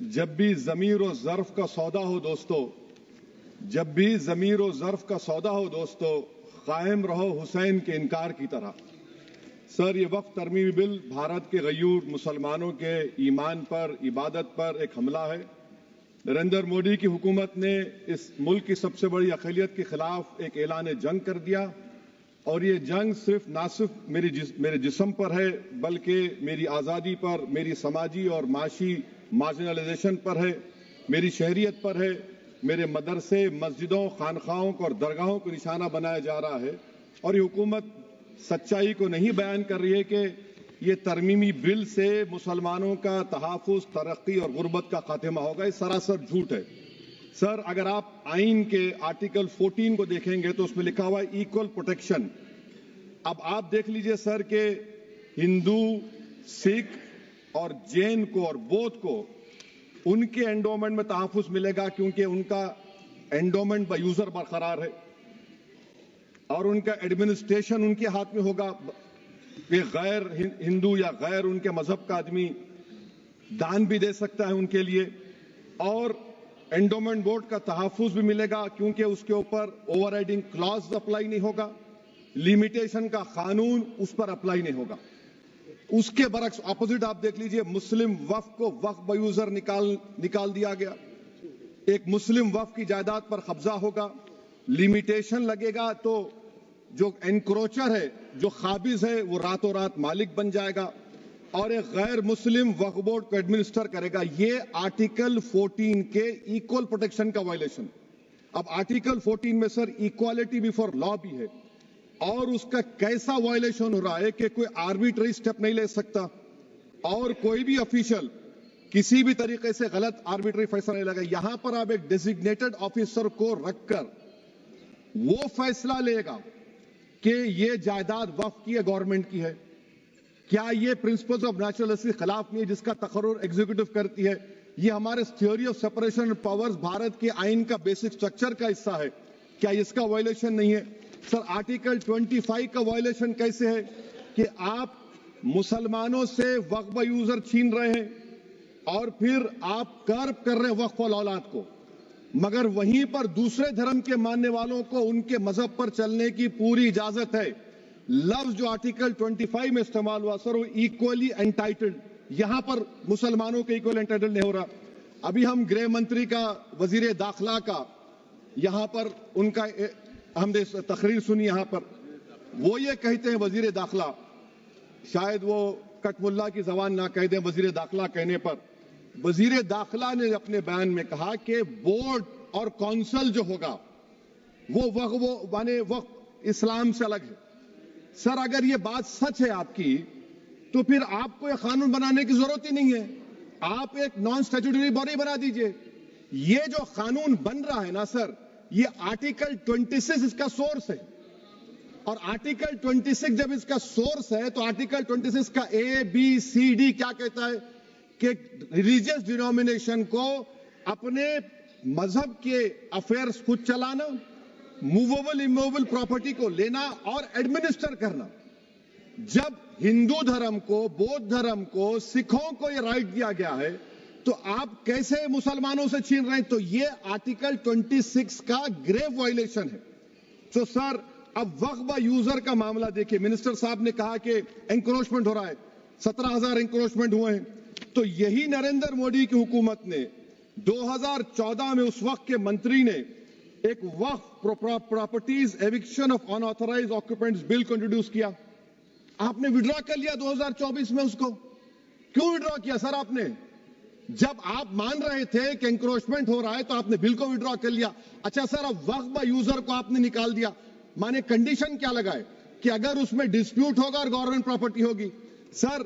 जब भी ज़मीर और ज़र्फ का सौदा हो दोस्तों, जब भी ज़मीर और ज़र्फ का सौदा हो दोस्तों, कायम रहो हुसैन के इनकार की तरह। सर, ये वक्फ तरमीमी बिल भारत के गयूर मुसलमानों के ईमान पर, इबादत पर एक हमला है। नरेंद्र मोदी की हुकूमत ने इस मुल्क की सबसे बड़ी अक़लियत के खिलाफ एक ऐलान जंग कर दिया और ये जंग ना सिर्फ मेरे जिस्म पर है, बल्कि मेरी आज़ादी पर, मेरी समाजी और माशी मार्जिनलाइजेशन पर है, मेरी शहरियत पर है, मेरे मदरसे, मस्जिदों, खानखाहों और दरगाहों को निशाना बनाया जा रहा है। और ये हुकूमत सच्चाई को नहीं बयान कर रही है कि ये तरमीमी बिल से मुसलमानों का तहफ़्फ़ुज़, तरक्की और गुर्बत का खात्मा होगा। ये सरासर झूठ है। सर, अगर आप आइन के आर्टिकल 14 को देखेंगे तो उसमें लिखा हुआ है इक्वल प्रोटेक्शन। अब आप देख लीजिए सर कि हिंदू, सिख और जैन को और बौद्ध को उनके एंडोमेंट में तहफ़्फ़ुज़ मिलेगा क्योंकि उनका एंडोमेंट बाय यूजर बरकरार है और उनका एडमिनिस्ट्रेशन उनके हाथ में होगा कि गैर हिंदू या गैर उनके मजहब का आदमी दान भी दे सकता है उनके लिए, और एंडोमेंट बोर्ड का तहफ़्फ़ुज़ भी मिलेगा क्योंकि उसके ऊपर ओवरराइडिंग क्लॉज अप्लाई नहीं होगा, लिमिटेशन का कानून उस पर अप्लाई नहीं होगा। उसके बरक्स ऑपोजिट आप देख लीजिए, मुस्लिम वक्फ को वक्फ बाय यूजर निकाल दिया गया। एक मुस्लिम वक्फ की जायदाद पर कब्जा होगा, लिमिटेशन लगेगा तो जो एनक्रोचर है, जो खाबिज है, वो रातों रात मालिक बन जाएगा और एक गैर मुस्लिम वक्फ बोर्ड को एडमिनिस्टर करेगा। ये आर्टिकल 14 के इक्वल प्रोटेक्शन का वायलेशन। अब आर्टिकल 14 में सर इक्वालिटी बिफोर लॉ भी है और उसका कैसा वायलेशन हो रहा है कि कोई आर्बिट्ररी स्टेप नहीं ले सकता और कोई भी ऑफिशियल किसी भी तरीके से गलत आर्बिट्ररी फैसला नहीं लगा। यहां पर आप एक डेजिग्नेटेड ऑफिसर को रखकर वो फैसला लेगा कि ये जायदाद वक्फ की है, गवर्नमेंट की है। क्या ये प्रिंसिपल्स ऑफ नेचुरलिटी के खिलाफ नहीं है जिसका तकर्रुर एग्जीक्यूटिव करती है? ये हमारे theory of separation of powers, Bharat के आइन का बेसिक स्ट्रक्चर का हिस्सा है। क्या इसका वायलेशन नहीं है? सर, आर्टिकल 25 का वायलेशन कैसे है कि आप मुसलमानों से वक्फ बाय यूजर छीन रहे हैं और फिर आप कर्ब कर रहे हैं वक्फ वाल औलाद को, मगर वहीं पर दूसरे धर्म के मानने वालों को उनके मजहब पर चलने की पूरी इजाजत है। लफ्ज जो आर्टिकल 25 में इस्तेमाल हुआ सर, वो इक्वली एंटाइटल्ड, यहां पर मुसलमानों के इक्वल एंटाइटल्ड नहीं हो रहा। अभी हम गृह मंत्री का, वजीर दाखिला का यहां पर उनका हमने तकरीर सुनी, यहां पर वो ये कहते हैं, वजीर दाखिला, शायद वो कटमुल्ला की जबान ना कह दें, वजीर दाखिला कहने पर वजीर दाखिला ने अपने बयान में कहा कि बोर्ड और काउंसिल जो होगा वो माने वक्फ इस्लाम से अलग है। सर, अगर ये बात सच है आपकी तो फिर आपको ये कानून बनाने की जरूरत ही नहीं है, आप एक नॉन स्टैट्यूटरी बॉडी बना दीजिए। ये जो कानून बन रहा है ना सर, ये आर्टिकल 26 इसका सोर्स है और आर्टिकल 26 जब इसका सोर्स है तो आर्टिकल 26 का ABCD क्या कहता है कि रिलीजियस डिनोमिनेशन को अपने मजहब के अफेयर्स खुद चलाना, मूवेबल इमूवेबल प्रॉपर्टी को लेना और एडमिनिस्टर करना। जब हिंदू धर्म को, बौद्ध धर्म को, सिखों को यह राइट दिया गया है तो आप कैसे मुसलमानों से छीन रहे हैं? तो ये आर्टिकल 26 का ग्रेव वायलेशन है। तो सर, अब वक्फ बाय यूजर का मामला देखिए, मिनिस्टर साहब ने कहा कि एंक्रोचमेंट हो रहा है, 17,000 एंक्रोचमेंट हुए हैं। तो यही नरेंद्र मोदी की हुकूमत ने 2014 में उस वक्त के मंत्री ने एक वक्फ properties eviction of unauthorised occupants bill को इंट्रोड्यूस किया। आपने विड्रॉ कर लिया 2024 में उसको। क्यों विड्रॉ किया सर आपने? जब आप मान रहे थे कि एंक्रोचमेंट हो रहा है तो आपने बिल को विड्रॉ कर लिया। अच्छा सर, अब वक्फ बाय यूजर को आपने निकाल दिया, माने कंडीशन क्या लगाए कि अगर उसमें डिस्प्यूट होगा और गवर्नमेंट प्रॉपर्टी होगी। सर,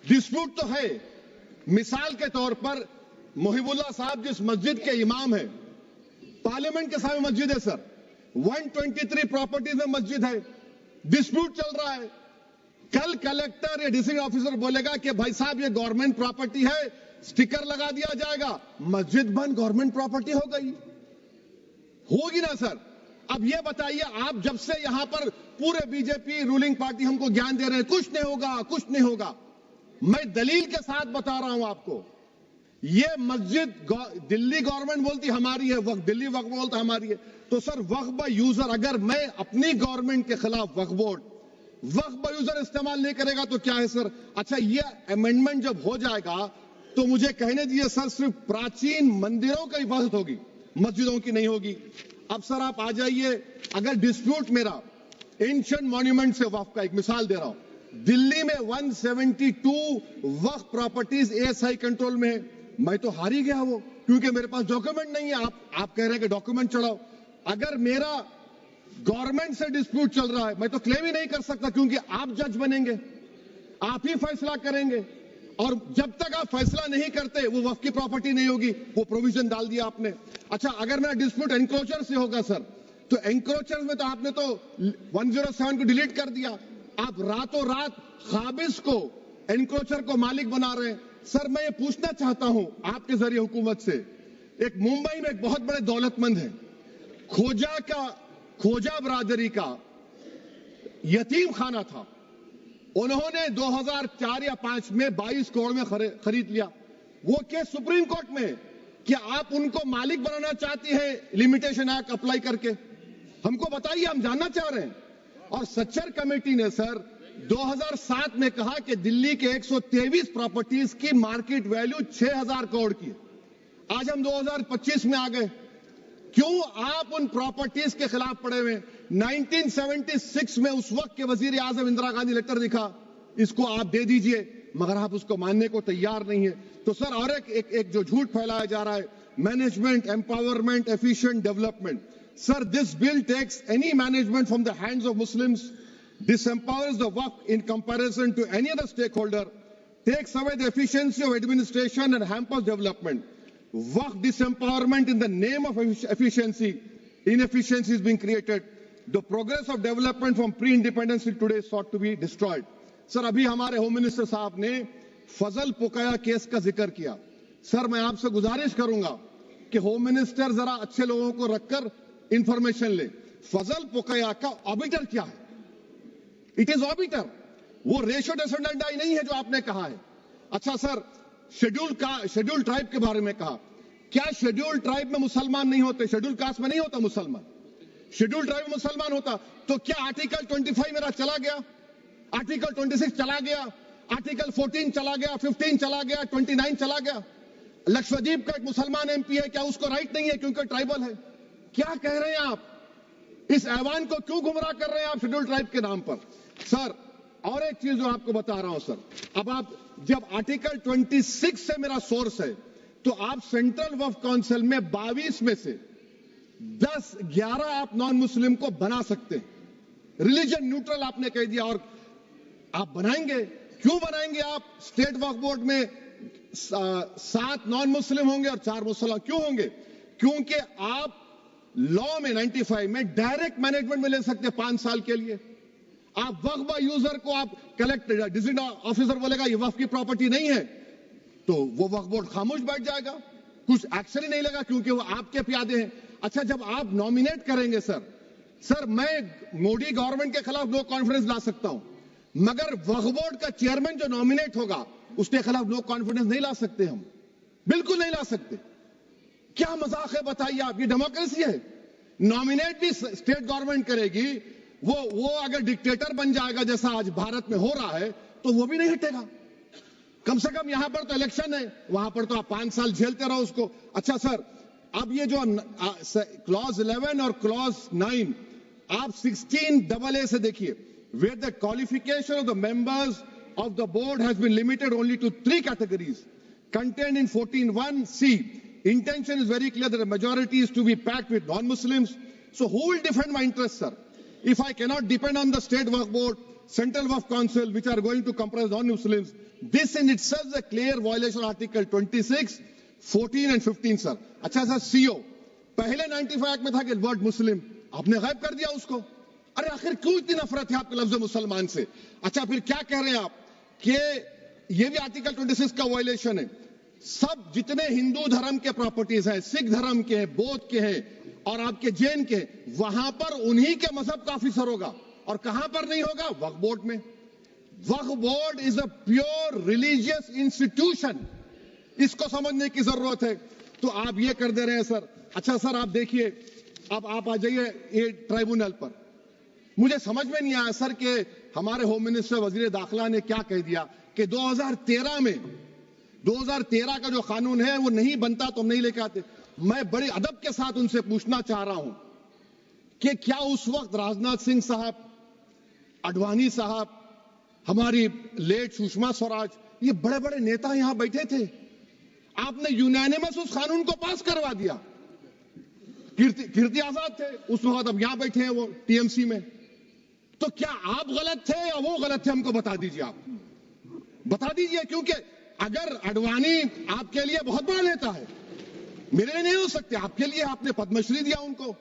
डिस्प्यूट तो है। मिसाल के तौर पर मोहिबुल्लाह साहब जिस मस्जिद के इमाम है, पार्लियामेंट के सामने मस्जिद है सर, 123 प्रॉपर्टीज में मस्जिद है, डिस्प्यूट चल रहा है। कल कलेक्टर या डिस्ट्रिक्ट ऑफिसर बोलेगा कि भाई साहब ये गवर्नमेंट प्रॉपर्टी है, स्टिकर लगा दिया जाएगा, मस्जिद बंद, गवर्नमेंट प्रॉपर्टी हो गई, होगी ना सर? अब ये बताइए, आप जब से यहां पर पूरे बीजेपी रूलिंग पार्टी हमको ज्ञान दे रहे हैं कुछ नहीं होगा, कुछ नहीं होगा, मैं दलील के साथ बता रहा हूं आपको ये मस्जिद दिल्ली गवर्नमेंट बोलती हमारी है, वक्फ दिल्ली वक्फ बोलता हमारी है। तो सर वक्फ बाय यूजर, अगर मैं अपनी गवर्नमेंट के खिलाफ वक्फ बोर्ड वक्फ बाय यूजर इस्तेमाल नहीं करेगा तो क्या है सर? अच्छा, ये अमेंडमेंट जब हो जाएगा तो मुझे कहने दीजिए सर, सिर्फ प्राचीन मंदिरों की हिफाजत होगी, मस्जिदों की नहीं होगी। अब सर आप आ जाइए, अगर डिस्प्यूट मेरा एंशिएंट मॉन्यूमेंट से वक्फ का, एक मिसाल दे रहा हूं, दिल्ली में 172 वक्फ प्रॉपर्टीज एएसआई कंट्रोल में है, मैं तो हार ही गया वो, क्योंकि मेरे पास डॉक्यूमेंट नहीं है। आप कह रहे हैं कि डॉक्यूमेंट चढ़ाओ। अगर मेरा गवर्नमेंट से डिस्प्यूट चल रहा है, मैं तो क्लेम ही नहीं कर सकता, क्योंकि आप जज बनेंगे, आप ही फैसला करेंगे, और जब तक आप फैसला नहीं करते वो वक्फ की प्रॉपर्टी नहीं होगी। वो प्रोविजन डाल दिया आपने। अच्छा, अगर मेरा डिस्प्यूट एनक्रोचर से होगा सर, तो एनक्रोचर में तो आपने तो 107 को डिलीट कर दिया। आप रातों रात खाबिज को, एनक्रोचर को मालिक बना रहे हैं। सर मैं ये पूछना चाहता हूं आपके जरिए हुकूमत से, एक मुंबई में एक बहुत बड़े दौलतमंद है, खोजा बरादरी का यतीम खाना था, उन्होंने 2004 या 5 में 22 करोड़ में खरीद लिया। वो केस सुप्रीम कोर्ट में, कि आप उनको मालिक बनाना चाहती है लिमिटेशन एक्ट अप्लाई करके? हमको बताइए, हम जानना चाह रहे हैं। और सच्चर कमेटी ने सर 2007 में कहा कि दिल्ली के 123 प्रॉपर्टीज की मार्केट वैल्यू 6000 करोड़ की है। आज हम 2025 में आ गए, क्यों आप उन प्रॉपर्टीज के खिलाफ पड़े हुए? 1976 में उस वक्त के वजीर आजम इंदिरा गांधी लेटर लिखा, इसको आप दे दीजिए, मगर आप उसको मानने को तैयार नहीं है। तो सर और एक जो झूठ फैलाया जा रहा है, management empowerment efficient development. Sir this bill takes any management from the hands of Muslims, disempowers the waqf in comparison to any other stakeholder, takes away the efficiency of administration and hampers development. Waqf disempowerment in the name of efficiency, inefficiency is being created. The progress of development from pre-independence till today sought to be destroyed. Sir अभी हमारे home minister साहब ने फजल पुकाया case का जिक्र किया। Sir मैं आपसे गुजारिश करूंगा कि होम मिनिस्टर जरा अच्छे लोगों को रखकर इंफॉर्मेशन ले। फजल पुकाया का ऑबिटर क्या है? इट इज ऑबिटर, वो रेशियो डिसेंडेंटाई नहीं है जो आपने कहा है। अच्छा सर, शेड्यूल ट्राइब के बारे में कहा, क्या शेड्यूल ट्राइब में मुसलमान नहीं होते? शेड्यूल कास्ट में नहीं होता मुसलमान, शेड्यूल ट्राइब में मुसलमान होता। तो क्या आर्टिकल 25 मेरा चला गया, आर्टिकल 26 चला गया, आर्टिकल 14 चला गया, 15 चला गया, 29 चला गया? लक्षद्वीप का एक मुसलमान एमपी है, क्या उसको राइट नहीं है क्योंकि ट्राइबल है? क्या कह रहे हैं आप? इस ऐवान को क्यों गुमराह कर रहे हैं आप शेड्यूल ट्राइब के नाम पर? सर और एक चीज जो आपको बता रहा हूं सर, अब आप जब आर्टिकल 26 से मेरा सोर्स है, तो आप सेंट्रल वक्फ काउंसिल में 22 में से 11 आप नॉन मुस्लिम को बना सकते हैं। रिलीजन न्यूट्रल आपने कह दिया, और आप बनाएंगे, क्यों बनाएंगे आप? स्टेट वक्फ बोर्ड में 7 नॉन मुस्लिम होंगे और 4 मुसलमान। क्यों होंगे? क्योंकि आप लॉ में 95 में डायरेक्ट मैनेजमेंट में ले सकते हैं 5 साल के लिए। आप वक्फ बाय यूजर को आप कलेक्टर डिस्ट्रिक्ट ऑफिसर बोलेगा ये वक्फ की प्रॉपर्टी नहीं है, तो वो वक्फ बोर्ड खामोश बैठ जाएगा, कुछ एक्शन ही नहीं लगा, क्योंकि वो आपके प्यादे हैं। अच्छा, जब आप नॉमिनेट करेंगे सर मैं मोदी गवर्नमेंट के खिलाफ नो कॉन्फिडेंस ला सकता हूं, मगर वक्फ बोर्ड का चेयरमैन जो नॉमिनेट होगा उसके खिलाफ नो कॉन्फिडेंस नहीं ला सकते, हम बिल्कुल नहीं ला सकते। क्या मजाक है बताइए आप? ये डेमोक्रेसी है। नॉमिनेट भी स्टेट गवर्नमेंट करेगी, वो अगर डिक्टेटर बन जाएगा जैसा आज भारत में हो रहा है, तो वो भी नहीं हटेगा। कम से कम यहां पर तो इलेक्शन है, वहां पर तो आप 5 साल झेलते रहो उसको। अच्छा सर, अब ये जो क्लॉज 11 और क्लॉज 9 आप 16AA से देखिए, where the qualification of the members of the board has been limited only to 3 categories contained in 14(1)(c). Intention is very clear that the majority is to be packed with non-Muslims. So who will defend my interests, sir? If I cannot depend on the state waqf board, central waqf council, which are going to comprise non-Muslims, this in itself is a clear violation of Article 26, 14 and 15, sir. अच्छा sir, CO पहले 95 act में था कि word मुस्लिम, आपने गायब कर दिया उसको। अरे आखिर क्यों इतनी नफरत है आपके लफ्ज मुसलमान से? अच्छा फिर क्या कह रहे हैं आप कि ये भी आर्टिकल 26 का वायलेशन है? सब जितने हिंदू धर्म के प्रॉपर्टीज हैं, सिख धर्म के हैं, बौद्ध के हैं और आपके जैन के, वहां पर उन्हीं के मजहब का ऑफिसर होगा। और कहां पर नहीं होगा? वक्फ बोर्ड में। वक्फ board is a pure religious institution. इसको समझने की जरूरत है। तो आप ये कर दे रहे हैं सर। अच्छा सर, आप देखिए, अब आप आ जाइए ये ट्राइब्यूनल पर। मुझे समझ में नहीं आया सर कि हमारे होम मिनिस्टर वजीर दाखिला ने क्या कह दिया कि 2013 का जो कानून है वो नहीं बनता तो हम नहीं लेके आते। मैं बड़े अदब के साथ उनसे पूछना चाह रहा हूं कि क्या उस वक्त राजनाथ सिंह साहब, अडवाणी साहब, हमारी लेट सुषमा स्वराज, ये बड़े बड़े नेता यहां बैठे थे? आपने यूनानिमस उस कानून को पास करवा दिया। कीर्ति आजाद थे उस वक्त, अब यहां बैठे हैं वो टीएमसी में। तो क्या आप गलत थे या वो गलत थे? हमको बता दीजिए, आप बता दीजिए। क्योंकि अगर अडवाणी आपके लिए बहुत बड़ा नेता है, मेरे लिए नहीं हो सकते, आपके लिए आपने पद्मश्री दिया उनको।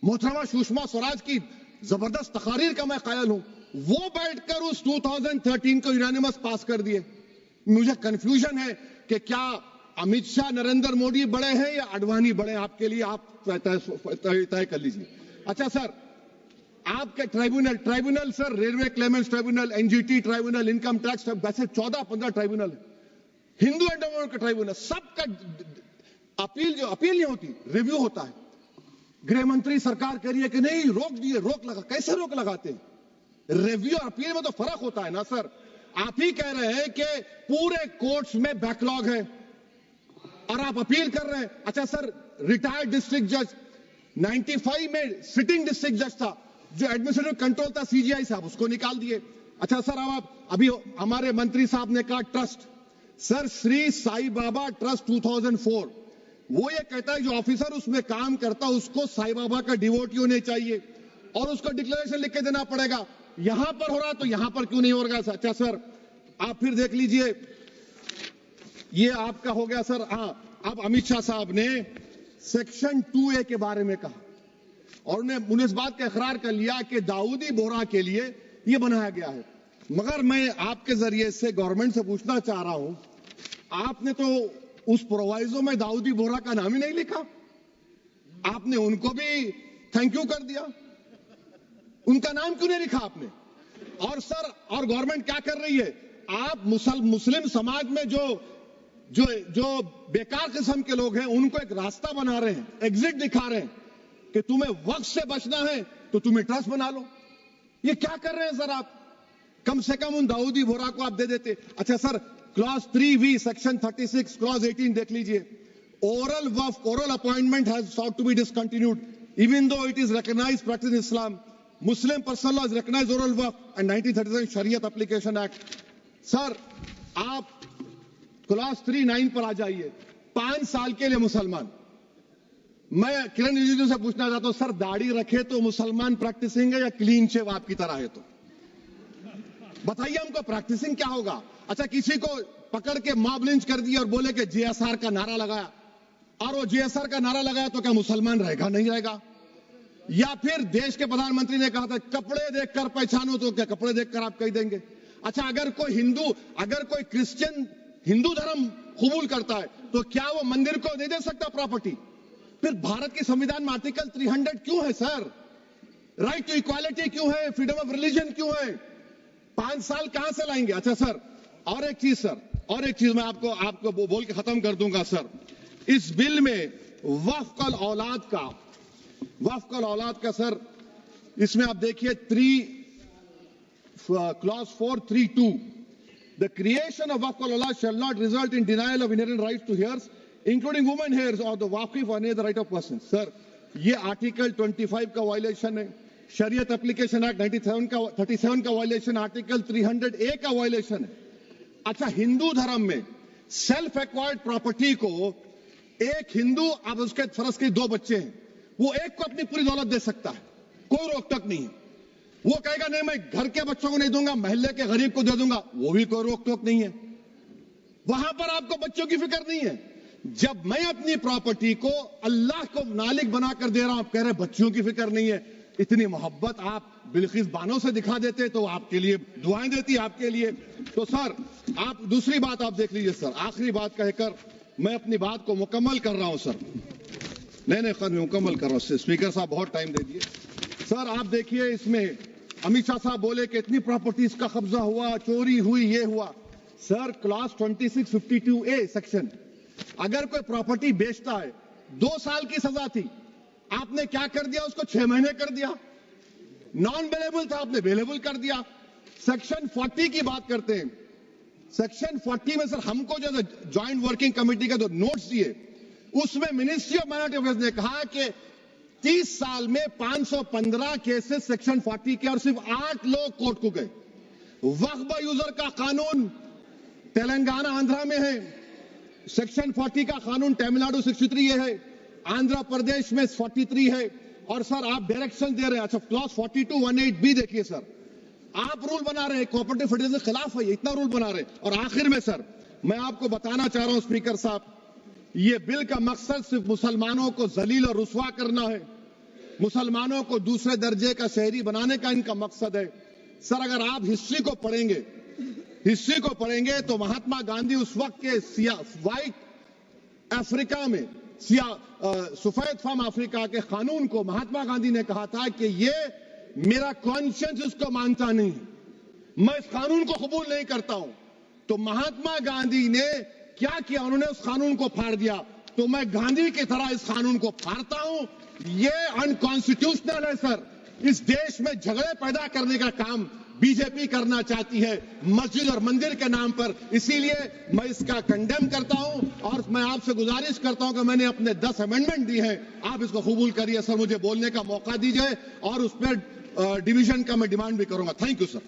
मोहतरमा सुषमा स्वराज की जबरदस्त तकारीर का मैं कायल हूं, वो बैठकर उस 2013 को यूनानिमस पास कर दिए। मुझे कंफ्यूजन है कि क्या अमित शाह, नरेंद्र मोदी बड़े हैं या अडवाणी बड़े हैं? आपके लिए आप तय कर लीजिए। अच्छा सर, आपके tribunal sir, railway Clements tribunal, NGT tribunal, income tax, वैसे 14-15 ट्राइब्यूनल है, हिंदू एंडोमेंट का ट्राइब्यूनल, सबका अपील नहीं होती, रिव्यू होता है। गृह मंत्री सरकार कह रही है कि नहीं, रोक दिए, रोक लगा। कैसे रोक लगाते हैं? रिव्यू और अपील में तो फर्क होता है ना सर। आप ही कह रहे हैं कि पूरे कोर्ट्स में बैकलॉग है और आप अपील कर रहे हैं। अच्छा सर, रिटायर्ड डिस्ट्रिक्ट जज 95 में सिटिंग डिस्ट्रिक्ट जज था, जो एडमिनिस्ट्रेटिव कंट्रोल था सीजीआई साहब, उसको निकाल दिए। अच्छा सर, अब आप अभी हमारे मंत्री साहब ने कहा trust, sir Shri Sai Baba trust 2004, वो ये कहता है जो ऑफिसर उसमें काम करता उसको साई बाबा का डिवोटी होने चाहिए और उसको डिक्लेरेशन लिख के देना पड़ेगा। यहां पर हो रहा तो यहां पर क्यों नहीं हो रहा? अच्छा सर, आप फिर देख लीजिए, ये आपका हो गया सर। हाँ, अब अमित शाह साहब ने सेक्शन 2A के बारे में कहा और उन्होंने इस बात का इकरार कर लिया कि दाऊदी बोहरा के लिए यह बनाया गया है। मगर मैं आपके जरिए से गवर्नमेंट से पूछना चाह रहा हूं, आपने तो उस प्रोवाइजो में दाऊदी बोहरा का नाम ही नहीं लिखा, आपने उनको भी थैंक यू कर दिया, उनका नाम क्यों नहीं लिखा आपने? और सर, और गवर्नमेंट क्या कर रही है? आप मुस्लिम समाज में जो बेकार किस्म के लोग हैं उनको एक रास्ता बना रहे हैं, एग्जिट दिखा रहे हैं कि तुम्हें वक्त से बचना है तो तुम्हें ट्रस्ट बना लो। ये क्या कर रहे हैं सर आप? कम से कम उन दाऊदी बोहरा को आप दे देते। अच्छा sir, clause 3V section 36 clause 18 देख लीजिए। Oral Waqf, oral appointment has sought to be discontinued even though it is recognized practice in Islam. Muslim personal law has recognized oral waqf and 1937 Shariat Application Act. Sir, आप clause 39 पर आ जाइए। 5 साल के लिए मुसलमान, मैं किरण रिजिजू से पूछना चाहता हूं, सर दाढ़ी रखे तो मुसलमान प्रैक्टिसिंग है या क्लीन शेव आपकी तरह है? तो बताइए हमको, प्रैक्टिसिंग क्या होगा? अच्छा, किसी को पकड़ के मॉब लिंच कर दिया और बोले कि JSR का नारा लगाया, और वो JSR का नारा लगाया तो क्या मुसलमान रहेगा? नहीं रहेगा। या फिर देश के प्रधानमंत्री ने कहा था कपड़े देखकर पहचानो, तो क्या कपड़े देखकर आप कह देंगे? अच्छा, अगर कोई क्रिश्चियन हिंदू धर्म कबूल करता है तो क्या वो मंदिर को नहीं दे सकता प्रॉपर्टी? फिर भारत के संविधान में आर्टिकल 300 क्यों है सर? राइट टू इक्वालिटी क्यों है? फ्रीडम ऑफ रिलीजन क्यों है? 5 साल कहां से लाएंगे? अच्छा सर, और एक चीज सर, और एक चीज मैं आपको बोल के खत्म कर दूंगा सर। इस बिल में वक्फ औलाद का सर, इसमें आप देखिए clause 432, the creation of waqf aulad shall not result in denial of inherent rights to heirs including women heirs और the wakif on the right of person. Sir, ये आर्टिकल 25 का वायलेशन है, शरीयत एप्लीकेशन एक्ट 37 का वायलेशन, आर्टिकल 300A का violation है। अच्छा, हिंदू धर्म में सेल्फ एक्वायर्ड प्रॉपर्टी को एक हिंदू, अब उसके फर्ज के 2 बच्चे हैं, वो एक को अपनी पूरी दौलत दे सकता है, कोई रोक टोक नहीं है। वो कहेगा नहीं मैं घर के बच्चों को नहीं दूंगा, मोहल्ले के गरीब को दे दूंगा, वो भी कोई रोक टोक नहीं है। वहां पर आपको बच्चों की फिक्र नहीं है। जब मैं अपनी प्रॉपर्टी को अल्लाह को मालिक बनाकर दे रहा हूं, आप कह रहे बच्चों की फिक्र नहीं है। इतनी मोहब्बत आप बिल्किस बानो से दिखा देते तो आपके लिए दुआएं देती आपके लिए। तो सर, आप दूसरी बात आप देख लीजिए सर, आखिरी बात कहकर मैं अपनी बात को मुकम्मल कर रहा हूं सर। नहीं मुकम्मल कर रहा हूं। स्पीकर साहब बहुत टाइम दे दिए। सर आप देखिए, इसमें अमित शाह साहब बोले कि इतनी प्रॉपर्टीज का कब्जा हुआ, चोरी हुई, ये हुआ। सर क्लॉज 2652A सेक्शन, अगर कोई प्रॉपर्टी बेचता है 2 साल की सजा थी, आपने क्या कर दिया, उसको 6 महीने कर दिया। नॉन बेलेबल था, आपने बेलेबल कर दिया। सेक्शन 40 की बात करते हैं। सेक्शन 40 में सर हमको जो ज्वाइंट वर्किंग कमेटी का जो नोट्स दिए, उसमें मिनिस्ट्री ऑफ माइनॉरिटी अफेयर्स ने कहा कि 30 साल में 515 केसेस सेक्शन 40 के और सिर्फ 8 लोग कोर्ट को गए। वक्फ यूजर का कानून तेलंगाना आंध्रा में है, सेक्शन 40 का कानून तमिलनाडु 63 है, आंध्र प्रदेश में 43 है। और सर आप डायरेक्शन दे रहे हैं, अच्छा क्लॉज 4218B देखिए सर, आप रूल बना रहे हैं, कोऑपरेटिव फेडरलिज्म के खिलाफ है, इतना रूल बना रहे हैं। और आखिर में सर मैं आपको बताना चाह रहा हूं स्पीकर साहब, ये बिल का मकसद सिर्फ मुसलमानों को जलील और रुस्वा करना है, मुसलमानों को दूसरे दर्जे का शहरी बनाने का इनका मकसद है। सर अगर आप हिस्ट्री को पढ़ेंगे तो महात्मा गांधी उस वक्त के व्हाइट अफ्रीका में सफेद फार्म अफ्रीका के कानून को महात्मा गांधी ने कहा था कि ये मेरा कॉन्शियंस इसको मानता नहीं, मैं इस कानून को कबूल नहीं करता हूं। तो महात्मा गांधी ने क्या किया, उन्होंने उस कानून को फाड़ दिया। तो मैं गांधी की तरह इस कानून को फाड़ता हूं। ये अनकॉन्स्टिट्यूशनल है सर। इस देश में झगड़े पैदा करने का काम बीजेपी करना चाहती है मस्जिद और मंदिर के नाम पर, इसीलिए मैं इसका कंडेम करता हूं। और मैं आपसे गुजारिश करता हूं कि मैंने अपने 10 अमेंडमेंट दी हैं, आप इसको कबूल करिए सर, मुझे बोलने का मौका दीजिए और उस पर डिवीजन का मैं डिमांड भी करूंगा। Thank you sir.